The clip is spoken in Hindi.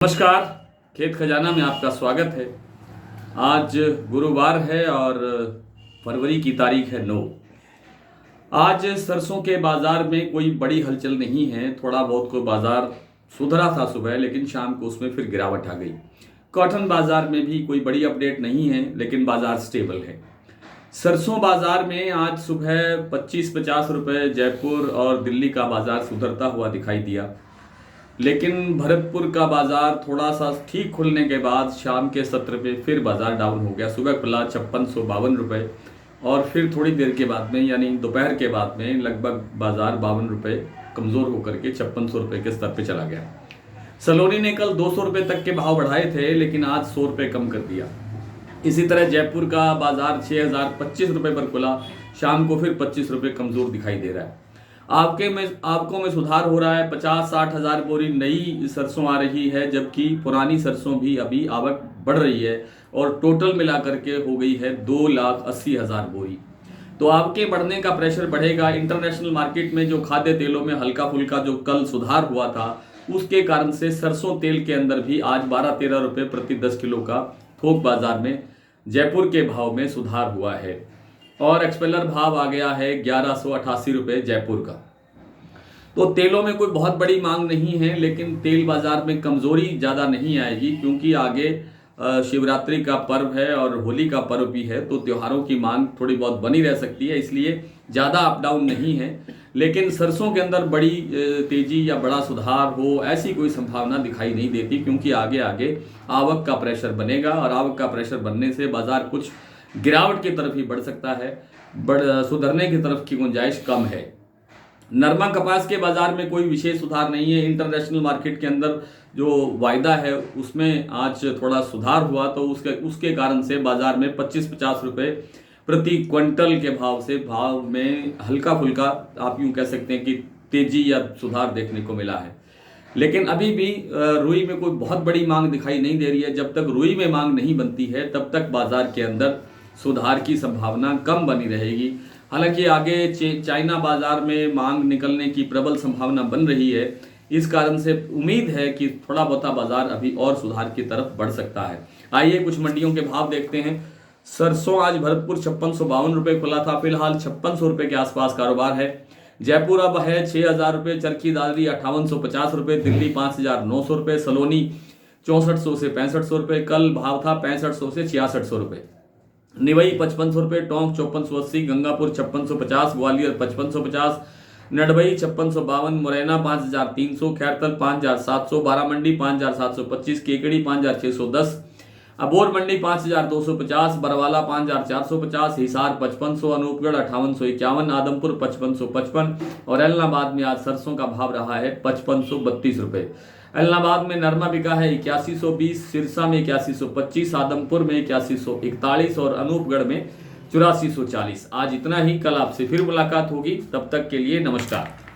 नमस्कार। खेत खजाना में आपका स्वागत है। आज गुरुवार है और फरवरी की तारीख है 9। आज सरसों के बाज़ार में कोई बड़ी हलचल नहीं है। थोड़ा बहुत को बाज़ार सुधरा था सुबह, लेकिन शाम को उसमें फिर गिरावट आ गई। कॉटन बाज़ार में भी कोई बड़ी अपडेट नहीं है, लेकिन बाज़ार स्टेबल है। सरसों बाज़ार में आज सुबह 25-50 रुपये जयपुर और दिल्ली का बाज़ार सुधरता हुआ दिखाई दिया, लेकिन भरतपुर का बाजार थोड़ा सा ठीक खुलने के बाद शाम के सत्र पे फिर बाजार डाउन हो गया। सुबह खुला 5652 रुपये और फिर थोड़ी देर के बाद में यानी दोपहर के बाद में लगभग बाजार 52 रुपये कमज़ोर होकर के 5600 रुपये के स्तर पे चला गया। सलोनी ने कल 200 रुपये तक के भाव बढ़ाए थे, लेकिन आज 100 रुपये कम कर दिया। इसी तरह जयपुर का बाजार 6025 रुपये पर खुला, शाम को फिर 25 रुपये कमज़ोर दिखाई दे रहा है। आपको में सुधार हो रहा है। 50-60 हज़ार बोरी नई सरसों आ रही है, जबकि पुरानी सरसों भी अभी आवक बढ़ रही है और टोटल मिलाकर के हो गई है 2,80,000 बोरी। तो आपके बढ़ने का प्रेशर बढ़ेगा। इंटरनेशनल मार्केट में जो खाद्य तेलों में हल्का फुल्का जो कल सुधार हुआ था, उसके कारण से सरसों तेल के अंदर भी आज 12-13 रुपये प्रति 10 किलो का थोक बाजार में जयपुर के भाव में सुधार हुआ है और एक्सपेलर भाव आ गया है 1188 रुपये जयपुर का। तो तेलों में कोई बहुत बड़ी मांग नहीं है, लेकिन तेल बाजार में कमजोरी ज़्यादा नहीं आएगी, क्योंकि आगे शिवरात्रि का पर्व है और होली का पर्व भी है, तो त्योहारों की मांग थोड़ी बहुत बनी रह सकती है, इसलिए ज़्यादा अप डाउन नहीं है। लेकिन सरसों के अंदर बड़ी तेजी या बड़ा सुधार हो ऐसी कोई संभावना दिखाई नहीं देती, क्योंकि आगे आगे आवक का प्रेशर बनेगा और आवक का प्रेशर बनने से बाजार कुछ गिरावट की तरफ ही बढ़ सकता है। सुधरने की तरफ की गुंजाइश कम है। नरमा कपास के बाजार में कोई विशेष सुधार नहीं है। इंटरनेशनल मार्केट के अंदर जो वायदा है उसमें आज थोड़ा सुधार हुआ, तो उसके कारण से बाजार में 25-50 रुपये प्रति क्विंटल के भाव में हल्का फुल्का आप यूँ कह सकते हैं कि तेजी या सुधार देखने को मिला है। लेकिन अभी भी रुई में कोई बहुत बड़ी मांग दिखाई नहीं दे रही है। जब तक रुई में मांग नहीं बनती है, तब तक बाजार के अंदर सुधार की संभावना कम बनी रहेगी। हालांकि आगे चाइना बाजार में मांग निकलने की प्रबल संभावना बन रही है, इस कारण से उम्मीद है कि थोड़ा बहुत बाजार अभी और सुधार की तरफ बढ़ सकता है। आइए कुछ मंडियों के भाव देखते हैं। सरसों आज भरतपुर 5652 रुपये खुला था, फिलहाल 5600 रुपये के आसपास कारोबार है। जयपुर अब है 6000 रुपये, चरखी दादरी 5850 रुपये, दिल्ली 5900 रुपये, सलोनी 6400 से 6500 रुपये, कल भाव था 6500 से 6600 रुपये। निवई 5500 रुपये, टोंक 5480, गंगापुर 5650, ग्वालियर 5550, नडबई 5652, मुरैना 5300, खैरतल 5700, बारामंडी 5725, केकड़ी 5610, अबोर मंडी 5250, बरवाला 5450, हिसार 5500, अनूपगढ़ 5851, आदमपुर 5555 और एलनाबाद में आज सरसों का भाव रहा है 5532 रुपये। एलनाबाद में नरमा बिका है 8120, सिरसा में 8125, आदमपुर में 8141 और अनूपगढ़ में 8440। आज इतना ही। कल आपसे फिर मुलाकात होगी, तब तक के लिए नमस्कार।